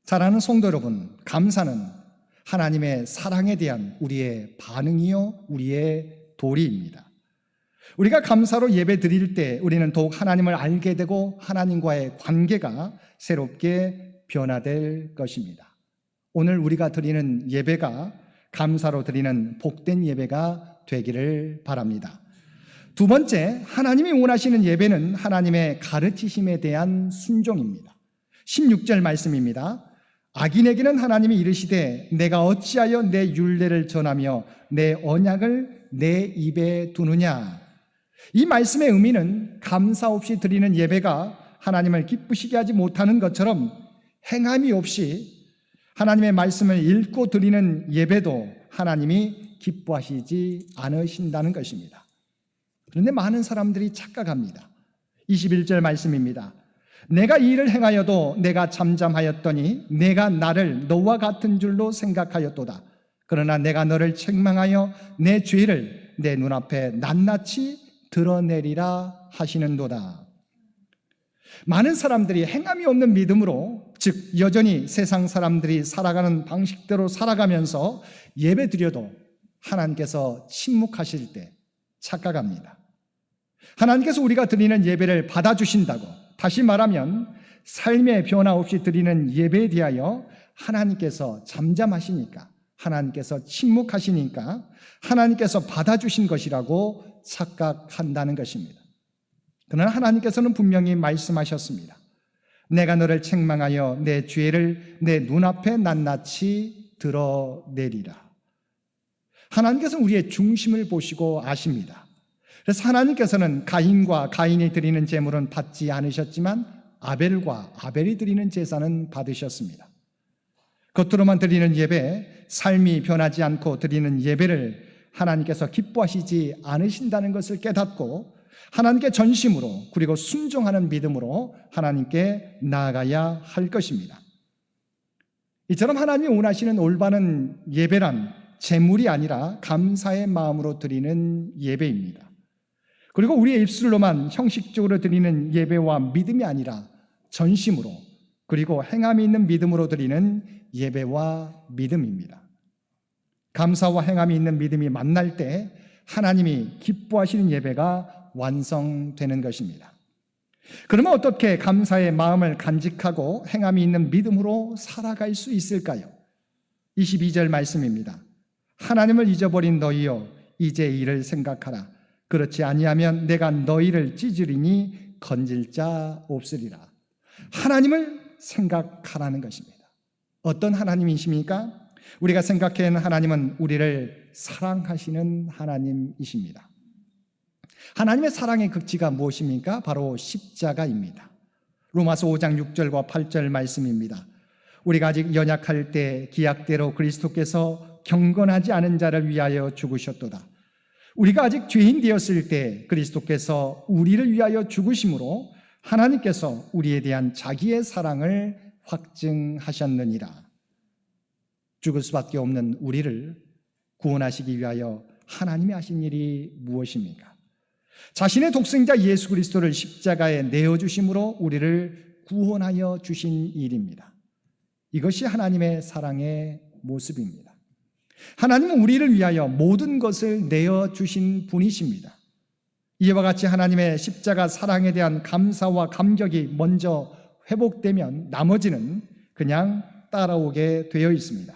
사랑하는 성도 여러분, 감사는 하나님의 사랑에 대한 우리의 반응이요 우리의 도리입니다. 우리가 감사로 예배 드릴 때 우리는 더욱 하나님을 알게 되고 하나님과의 관계가 새롭게 변화될 것입니다. 오늘 우리가 드리는 예배가 감사로 드리는 복된 예배가 되기를 바랍니다. 두 번째, 하나님이 원하시는 예배는 하나님의 가르치심에 대한 순종입니다. 16절 말씀입니다. 악인에게는 하나님이 이르시되 내가 어찌하여 내 율례를 전하며 내 언약을 내 입에 두느냐. 이 말씀의 의미는 감사 없이 드리는 예배가 하나님을 기쁘시게 하지 못하는 것처럼 행함이 없이 하나님의 말씀을 읽고 드리는 예배도 하나님이 기뻐하시지 않으신다는 것입니다. 그런데 많은 사람들이 착각합니다. 21절 말씀입니다. 내가 이 일을 행하여도 내가 잠잠하였더니 내가 나를 너와 같은 줄로 생각하였도다. 그러나 내가 너를 책망하여 내 죄를 내 눈앞에 낱낱이 드러내리라 하시는도다. 많은 사람들이 행함이 없는 믿음으로, 즉 여전히 세상 사람들이 살아가는 방식대로 살아가면서 예배 드려도 하나님께서 침묵하실 때 착각합니다. 하나님께서 우리가 드리는 예배를 받아주신다고, 다시 말하면 삶의 변화 없이 드리는 예배에 대하여 하나님께서 잠잠하시니까, 하나님께서 침묵하시니까 하나님께서 받아주신 것이라고 착각한다는 것입니다. 그러나 하나님께서는 분명히 말씀하셨습니다. 내가 너를 책망하여 내 죄를 내 눈앞에 낱낱이 드러내리라. 하나님께서는 우리의 중심을 보시고 아십니다. 그래서 하나님께서는 가인과 가인이 드리는 제물은 받지 않으셨지만 아벨과 아벨이 드리는 제사는 받으셨습니다. 겉으로만 드리는 예배, 삶이 변하지 않고 드리는 예배를 하나님께서 기뻐하시지 않으신다는 것을 깨닫고 하나님께 전심으로 그리고 순종하는 믿음으로 하나님께 나아가야 할 것입니다. 이처럼 하나님이 원하시는 올바른 예배란 제물이 아니라 감사의 마음으로 드리는 예배입니다. 그리고 우리의 입술로만 형식적으로 드리는 예배와 믿음이 아니라 전심으로 그리고 행함이 있는 믿음으로 드리는 예배와 믿음입니다. 감사와 행함이 있는 믿음이 만날 때 하나님이 기뻐하시는 예배가 완성되는 것입니다. 그러면 어떻게 감사의 마음을 간직하고 행함이 있는 믿음으로 살아갈 수 있을까요? 22절 말씀입니다. 하나님을 잊어버린 너희여 이제 이를 생각하라. 그렇지 아니하면 내가 너희를 찢으리니 건질 자 없으리라. 하나님을 생각하라는 것입니다. 어떤 하나님이십니까? 우리가 생각하는 하나님은 우리를 사랑하시는 하나님이십니다. 하나님의 사랑의 극치가 무엇입니까? 바로 십자가입니다. 로마서 5장 6절과 8절 말씀입니다. 우리가 아직 연약할 때 기약대로 그리스도께서 경건하지 않은 자를 위하여 죽으셨도다. 우리가 아직 죄인 되었을 때 그리스도께서 우리를 위하여 죽으심으로 하나님께서 우리에 대한 자기의 사랑을 확증하셨느니라. 죽을 수밖에 없는 우리를 구원하시기 위하여 하나님이 하신 일이 무엇입니까? 자신의 독생자 예수 그리스도를 십자가에 내어주심으로 우리를 구원하여 주신 일입니다. 이것이 하나님의 사랑의 모습입니다. 하나님은 우리를 위하여 모든 것을 내어주신 분이십니다. 이와 같이 하나님의 십자가 사랑에 대한 감사와 감격이 먼저 회복되면 나머지는 그냥 따라오게 되어 있습니다.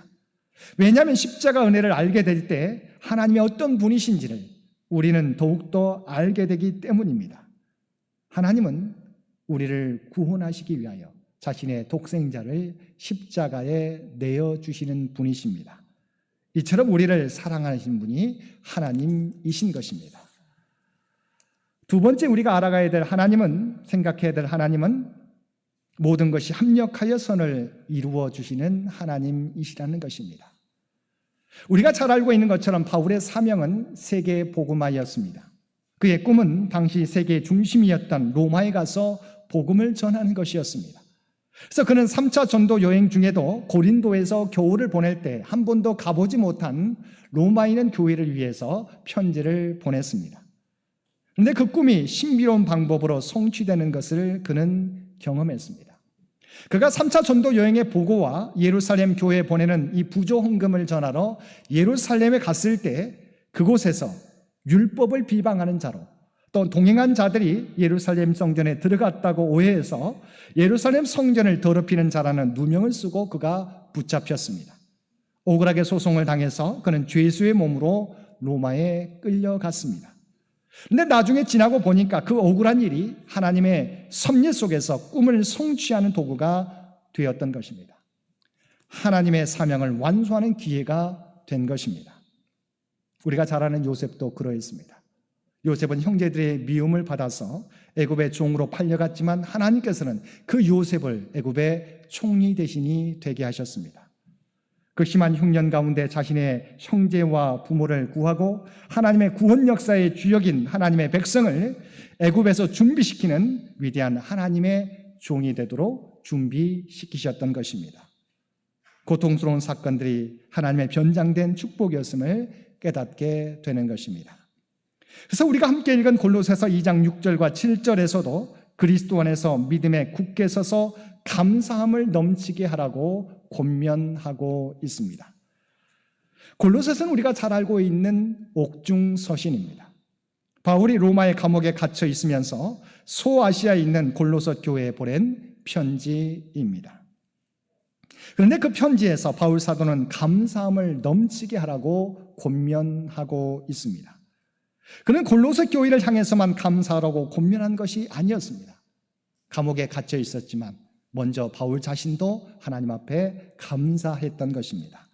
왜냐하면 십자가 은혜를 알게 될 때 하나님의 어떤 분이신지를 우리는 더욱더 알게 되기 때문입니다. 하나님은 우리를 구원하시기 위하여 자신의 독생자를 십자가에 내어주시는 분이십니다. 이처럼 우리를 사랑하시는 분이 하나님이신 것입니다. 두 번째 우리가 알아가야 될 하나님은, 생각해야 될 하나님은 모든 것이 합력하여 선을 이루어 주시는 하나님이시라는 것입니다. 우리가 잘 알고 있는 것처럼 바울의 사명은 세계 복음화였습니다. 그의 꿈은 당시 세계의 중심이었던 로마에 가서 복음을 전하는 것이었습니다. 그래서 그는 3차 전도 여행 중에도 고린도에서 겨울을 보낼 때 한 번도 가보지 못한 로마에 있는 교회를 위해서 편지를 보냈습니다. 그런데 그 꿈이 신비로운 방법으로 성취되는 것을 그는 경험했습니다. 그가 3차 전도 여행의 보고와 예루살렘 교회에 보내는 이 부조 헌금을 전하러 예루살렘에 갔을 때 그곳에서 율법을 비방하는 자로, 또 동행한 자들이 예루살렘 성전에 들어갔다고 오해해서 예루살렘 성전을 더럽히는 자라는 누명을 쓰고 그가 붙잡혔습니다. 억울하게 소송을 당해서 그는 죄수의 몸으로 로마에 끌려갔습니다. 그런데 나중에 지나고 보니까 그 억울한 일이 하나님의 섭리 속에서 꿈을 성취하는 도구가 되었던 것입니다. 하나님의 사명을 완수하는 기회가 된 것입니다. 우리가 잘 아는 요셉도 그러했습니다. 요셉은 형제들의 미움을 받아서 애굽의 종으로 팔려갔지만 하나님께서는 그 요셉을 애굽의 총리 대신이 되게 하셨습니다. 그 심한 흉년 가운데 자신의 형제와 부모를 구하고 하나님의 구원 역사의 주역인 하나님의 백성을 애굽에서 준비시키는 위대한 하나님의 종이 되도록 준비시키셨던 것입니다. 고통스러운 사건들이 하나님의 변장된 축복이었음을 깨닫게 되는 것입니다. 그래서 우리가 함께 읽은 골로새서 2장 6절과 7절에서도 그리스도 안에서 믿음에 굳게 서서 감사함을 넘치게 하라고 권면하고 있습니다. 골로새서는 우리가 잘 알고 있는 옥중 서신입니다. 바울이 로마의 감옥에 갇혀 있으면서 소아시아에 있는 골로새 교회에 보낸 편지입니다. 그런데 그 편지에서 바울 사도는 감사함을 넘치게 하라고 권면하고 있습니다. 그는 골로새 교회를 향해서만 감사하라고 권면한 것이 아니었습니다. 감옥에 갇혀 있었지만 먼저 바울 자신도 하나님 앞에 감사했던 것입니다.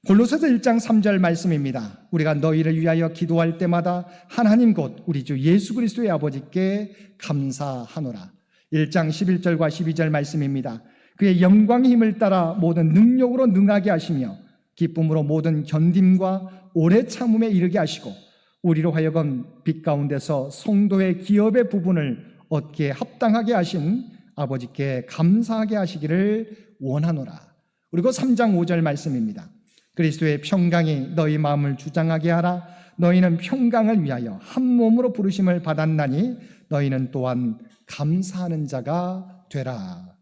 골로새서 1장 3절 말씀입니다. 우리가 너희를 위하여 기도할 때마다 하나님 곧 우리 주 예수 그리스도의 아버지께 감사하노라. 1장 11절과 12절 말씀입니다. 그의 영광의 힘을 따라 모든 능력으로 능하게 하시며 기쁨으로 모든 견딤과 오래 참음에 이르게 하시고 우리로 하여금 빛 가운데서 성도의 기업의 부분을 얻기에 합당하게 하신 아버지께 감사하게 하시기를 원하노라. 그리고 3장 5절 말씀입니다. 그리스도의 평강이 너희 마음을 주장하게 하라. 너희는 평강을 위하여 한 몸으로 부르심을 받았나니 너희는 또한 감사하는 자가 되라.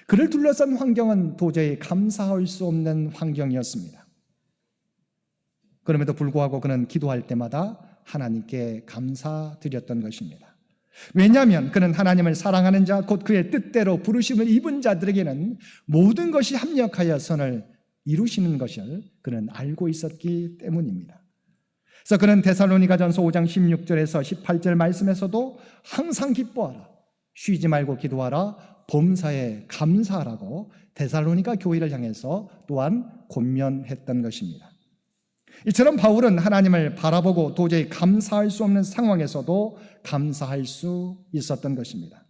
그를 둘러싼 환경은 도저히 감사할 수 없는 환경이었습니다. 그럼에도 불구하고 그는 기도할 때마다 하나님께 감사드렸던 것입니다. 왜냐하면 그는 하나님을 사랑하는 자, 곧 그의 뜻대로 부르심을 입은 자들에게는 모든 것이 합력하여 선을 이루시는 것을 그는 알고 있었기 때문입니다. 그래서 그는 데살로니가전서 5장 16절에서 18절 말씀에서도 항상 기뻐하라, 쉬지 말고 기도하라, 범사에 감사하라고 데살로니가 교회를 향해서 또한 권면했던 것입니다. 이처럼 바울은 하나님을 바라보고 도저히 감사할 수 없는 상황에서도 감사할 수 있었던 것입니다.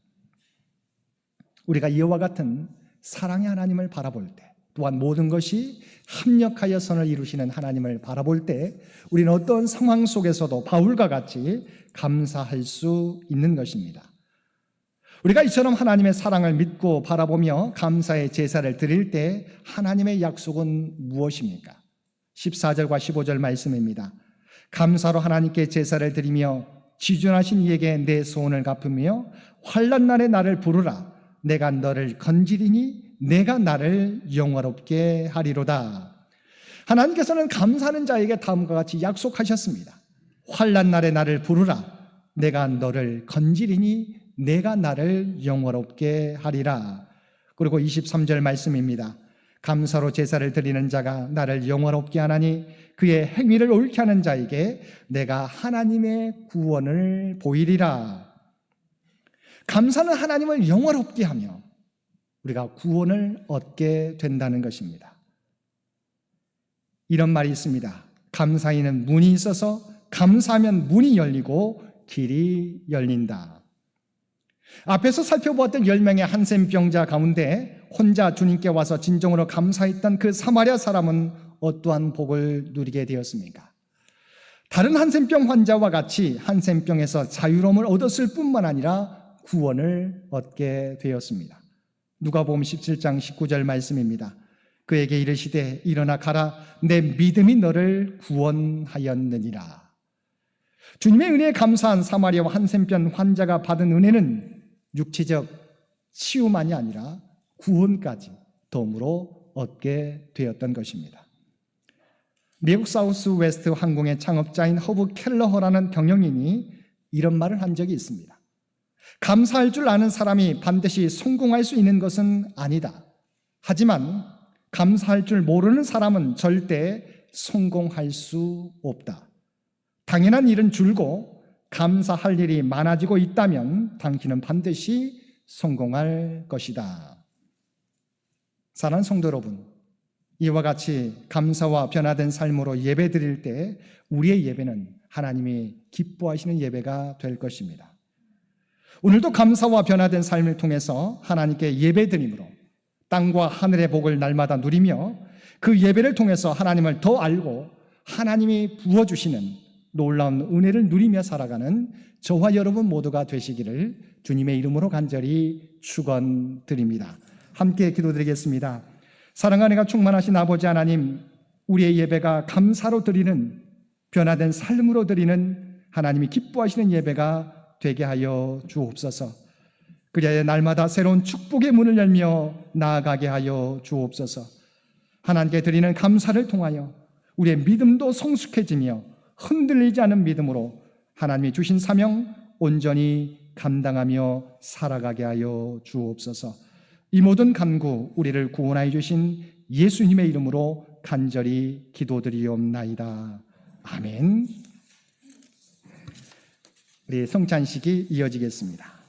우리가 이와 같은 사랑의 하나님을 바라볼 때, 또한 모든 것이 합력하여 선을 이루시는 하나님을 바라볼 때 우리는 어떤 상황 속에서도 바울과 같이 감사할 수 있는 것입니다. 우리가 이처럼 하나님의 사랑을 믿고 바라보며 감사의 제사를 드릴 때 하나님의 약속은 무엇입니까? 14절과 15절 말씀입니다. 감사로 하나님께 제사를 드리며 지존하신 이에게 내 소원을 갚으며 환난 날에 나를 부르라. 내가 너를 건지리니 내가 나를 영화롭게 하리로다. 하나님께서는 감사하는 자에게 다음과 같이 약속하셨습니다. 환난 날에 나를 부르라. 내가 너를 건지리니 내가 나를 영화롭게 하리라. 그리고 23절 말씀입니다. 감사로 제사를 드리는 자가 나를 영화롭게 하나니 그의 행위를 옳게 하는 자에게 내가 하나님의 구원을 보이리라. 감사는 하나님을 영화롭게 하며 우리가 구원을 얻게 된다는 것입니다. 이런 말이 있습니다. 감사에는 문이 있어서 감사하면 문이 열리고 길이 열린다. 앞에서 살펴보았던 10명의 한센병자 가운데 혼자 주님께 와서 진정으로 감사했던 그 사마리아 사람은 어떠한 복을 누리게 되었습니까? 다른 한센병 환자와 같이 한센병에서 자유로움을 얻었을 뿐만 아니라 구원을 얻게 되었습니다. 누가복음 17장 19절 말씀입니다. 그에게 이르시되 일어나 가라. 내 믿음이 너를 구원하였느니라. 주님의 은혜에 감사한 사마리아 한센병 환자가 받은 은혜는 육체적 치유만이 아니라 구원까지 덤으로 얻게 되었던 것입니다. 미국 사우스 웨스트 항공의 창업자인 허브 켈러허라는 경영인이 이런 말을 한 적이 있습니다. 감사할 줄 아는 사람이 반드시 성공할 수 있는 것은 아니다. 하지만 감사할 줄 모르는 사람은 절대 성공할 수 없다. 당연한 일은 줄고 감사할 일이 많아지고 있다면 당신은 반드시 성공할 것이다. 사랑하는 성도 여러분, 이와 같이 감사와 변화된 삶으로 예배 드릴 때 우리의 예배는 하나님이 기뻐하시는 예배가 될 것입니다. 오늘도 감사와 변화된 삶을 통해서 하나님께 예배 드림으로 땅과 하늘의 복을 날마다 누리며 그 예배를 통해서 하나님을 더 알고 하나님이 부어주시는 놀라운 은혜를 누리며 살아가는 저와 여러분 모두가 되시기를 주님의 이름으로 간절히 축원드립니다. 함께 기도드리겠습니다. 사랑하는 이가 충만하신 아버지 하나님, 우리의 예배가 감사로 드리는 변화된 삶으로 드리는 하나님이 기뻐하시는 예배가 되게 하여 주옵소서. 그리하여 날마다 새로운 축복의 문을 열며 나아가게 하여 주옵소서. 하나님께 드리는 감사를 통하여 우리의 믿음도 성숙해지며 흔들리지 않은 믿음으로 하나님이 주신 사명 온전히 감당하며 살아가게 하여 주옵소서. 이 모든 간구 우리를 구원하여 주신 예수님의 이름으로 간절히 기도드리옵나이다. 아멘. 우리 성찬식이 이어지겠습니다.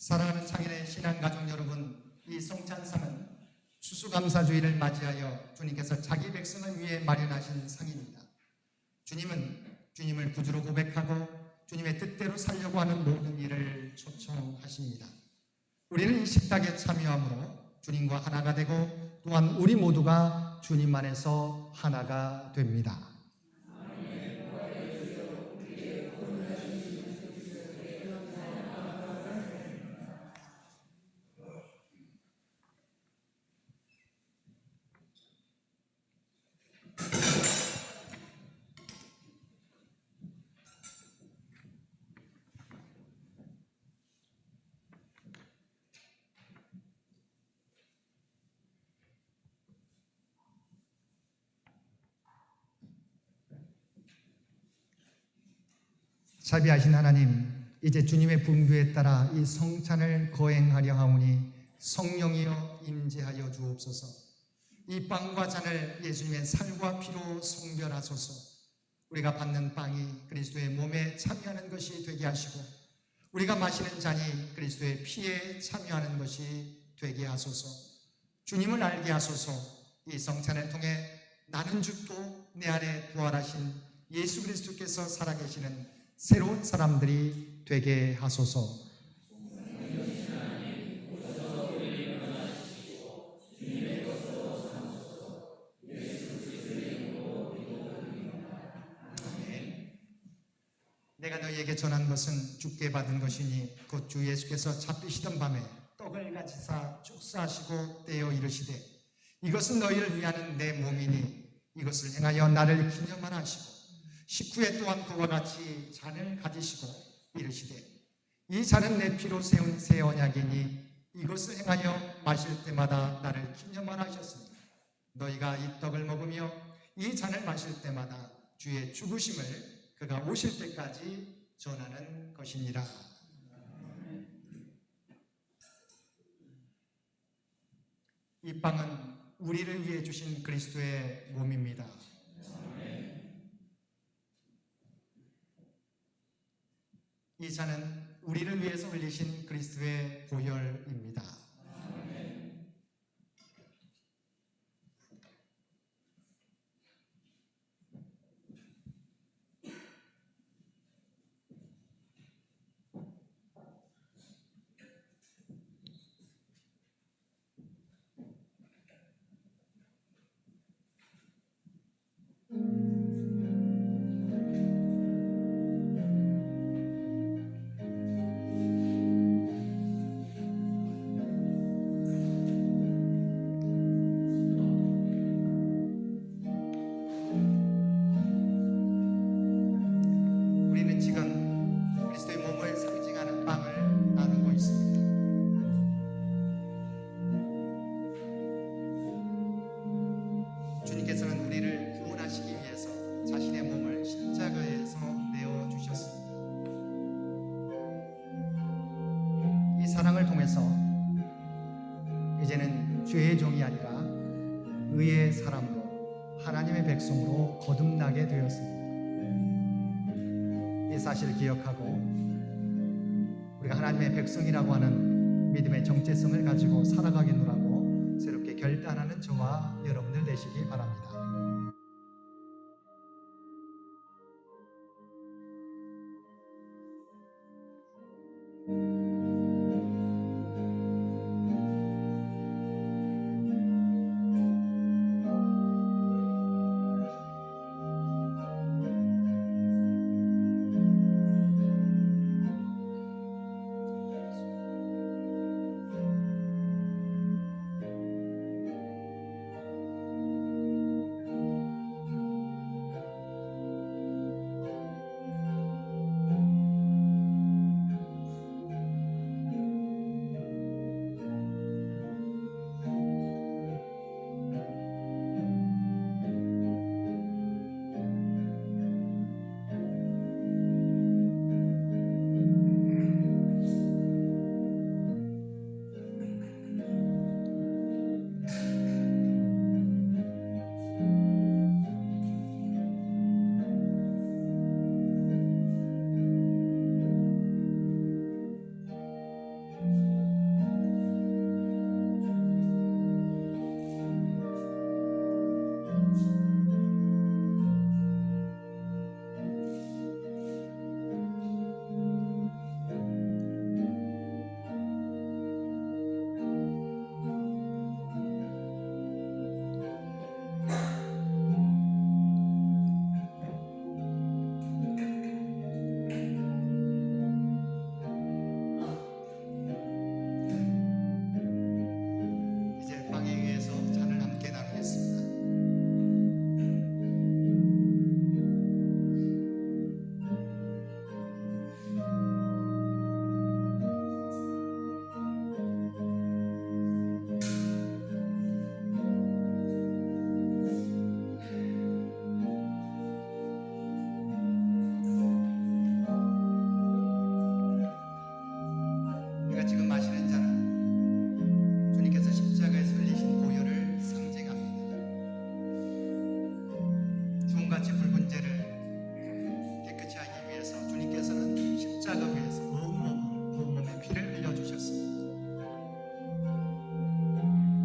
사랑하는 창인의 신앙가족 여러분, 이 성찬상은 추수감사주의를 맞이하여 주님께서 자기 백성을 위해 마련하신 상입니다. 주님은 주님을 구주로 고백하고 주님의 뜻대로 살려고 하는 모든 일을 초청하십니다. 우리는 이 식탁에 참여함으로 주님과 하나가 되고 또한 우리 모두가 주님 안에서 하나가 됩니다. 자비하신 하나님, 이제 주님의 분부에 따라 이 성찬을 거행하려 하오니 성령이여 임재하여 주옵소서. 이 빵과 잔을 예수님의 살과 피로 성별하소서. 우리가 받는 빵이 그리스도의 몸에 참여하는 것이 되게 하시고 우리가 마시는 잔이 그리스도의 피에 참여하는 것이 되게 하소서. 주님을 알게 하소서. 이 성찬을 통해 나는 죽고 내 안에 부활하신 예수 그리스도께서 살아계시는 새로운 사람들이 되게 하소서. 내가 너희에게 전한 것은 주께 받은 것이니 곧 주 예수께서 잡히시던 밤에 떡을 가지사 축사하시고 떼어 이르시되 이것은 너희를 위하는 내 몸이니 이것을 행하여 나를 기념하라 하시고 식후에 또한 그와 같이 잔을 가지시고 이르시되 이 잔은 내 피로 세운 새 언약이니 이것을 행하여 마실 때마다 나를 기념하라 하셨습니다. 너희가 이 떡을 먹으며 이 잔을 마실 때마다 주의 죽으심을 그가 오실 때까지 전하는 것이니라. 이 빵은 우리를 위해 주신 그리스도의 몸입니다. 이 잔은 우리를 위해서 흘리신 그리스도의 보혈입니다. 우리는 지금 그리스도의 몸을 상징하는 빵을 나누고 있습니다. 주님께서는 우리를 구원하시기 위해서 자신의 몸을 십자가에서 내어 주셨습니다. 이 사랑을 통해서 이제는 죄의 종이 아니라 의의 사람으로 하나님의 백성으로 거듭나게 되었습니다. 이 사실을 기억하고 우리가 하나님의 백성이라고 하는 믿음의 정체성을 가지고 살아가겠노라고 새롭게 결단하는 저와 여러분들 되시기 바랍니다.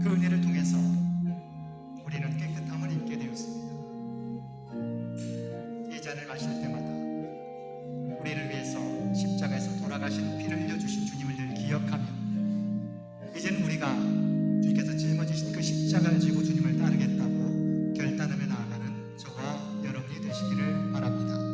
그 은혜를 통해서 우리는 깨끗함을 입게 되었습니다. 이 잔을 마실 때마다 우리를 위해서 십자가에서 돌아가신 피를 흘려주신 주님을 늘 기억하며 이제는 우리가 주님께서 짊어지신 그 십자가를 지고 주님을 따르겠다고 결단하며 나아가는 저와 여러분이 되시기를 바랍니다.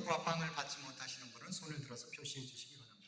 떡과 빵을 받지 못하시는 분은 손을 들어서 표시해 주시기 바랍니다.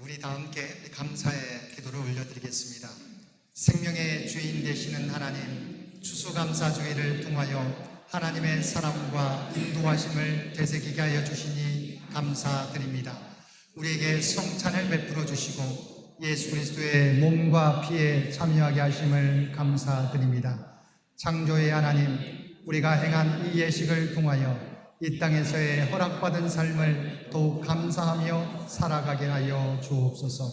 우리 다 함께 감사의 기도를 올려드리겠습니다. 생명의 주인 되시는 하나님, 추수감사주의를 통하여 하나님의 사랑과 인도하심을 되새기게 하여 주시니 감사드립니다. 우리에게 성찬을 베풀어 주시고 예수 그리스도의 몸과 피에 참여하게 하심을 감사드립니다. 창조의 하나님, 우리가 행한 이 예식을 통하여 이 땅에서의 허락받은 삶을 더욱 감사하며 살아가게 하여 주옵소서.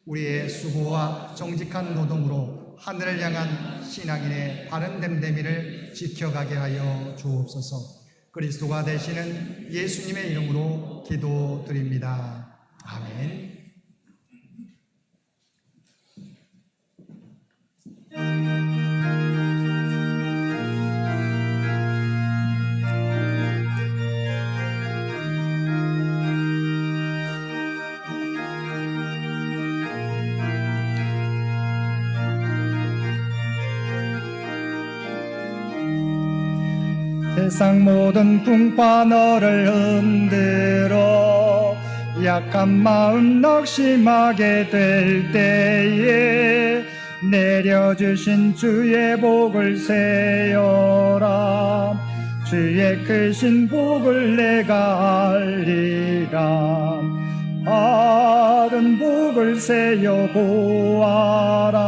우리의 수고와 정직한 노동으로 하늘을 향한 신앙인의 바른 됨됨이를 지켜가게 하여 주옵소서. 그리스도가 되시는 예수님의 이름으로 기도드립니다. 아멘. 세상 모든 풍파 너를 흔들어 약한 마음 낙심하게 될 때에 내려주신 주의 복을 세어라. 주의 크신 복을 내가 알리라. 받은 복을 세어 보아라.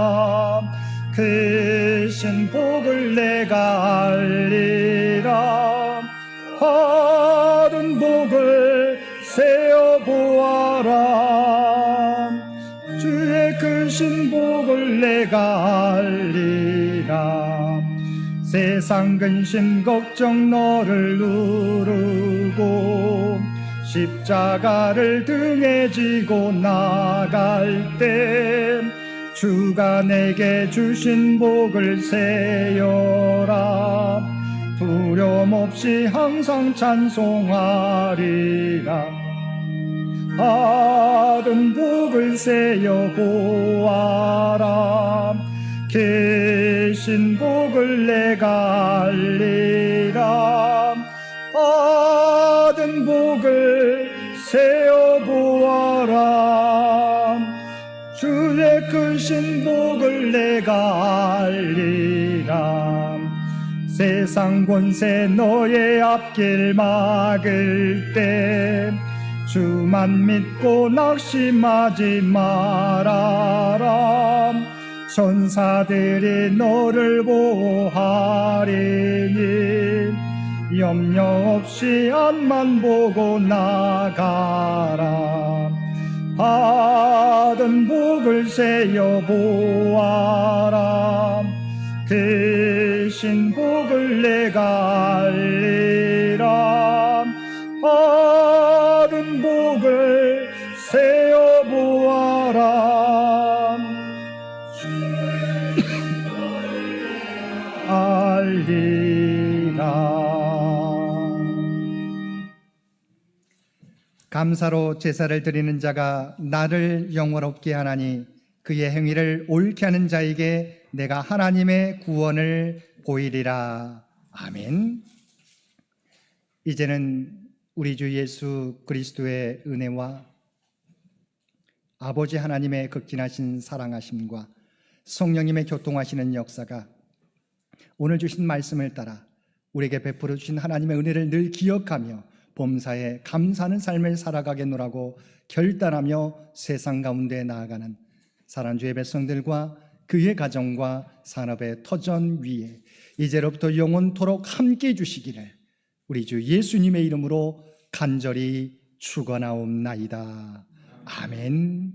크신 복을 내가 알리라. 받은 복을 세어 보아라. 주의 크신 복을 내가 알리라. 세상 근심 걱정 너를 누르고 십자가를 등에 지고 나갈 때 주가 내게 주신 복을 세어라. 두려움 없이 항상 찬송하리라. 받은 복을 세어 보아라. 계신 복을 내가 알리라. 받은 복을 세어 보아라. 주의 크신 복을 내가 알리라. 세상 권세 너의 앞길 막을 때 주만 믿고 낙심하지 말아라. 천사들이 너를 보호하리니 염려 없이 앞만 보고 나가라. 받은 복을 세어 보아라. 크신 복을 내가 알리라. 받은 복을 세어 보아라. 알리라. 감사로 제사를 드리는 자가 나를 영화롭게 하나니 그의 행위를 옳게 하는 자에게 내가 하나님의 구원을 보이리라. 아멘. 이제는 우리 주 예수 그리스도의 은혜와 아버지 하나님의 극진하신 사랑하심과 성령님의 교통하시는 역사가 오늘 주신 말씀을 따라 우리에게 베풀어 주신 하나님의 은혜를 늘 기억하며 범사에 감사하는 삶을 살아가겠노라고 결단하며 세상 가운데 나아가는 사랑주의 백성들과 그의 가정과 산업의 터전 위에 이제로부터 영원토록 함께 해주시기를 우리 주 예수님의 이름으로 간절히 축원하옵나이다. 아멘.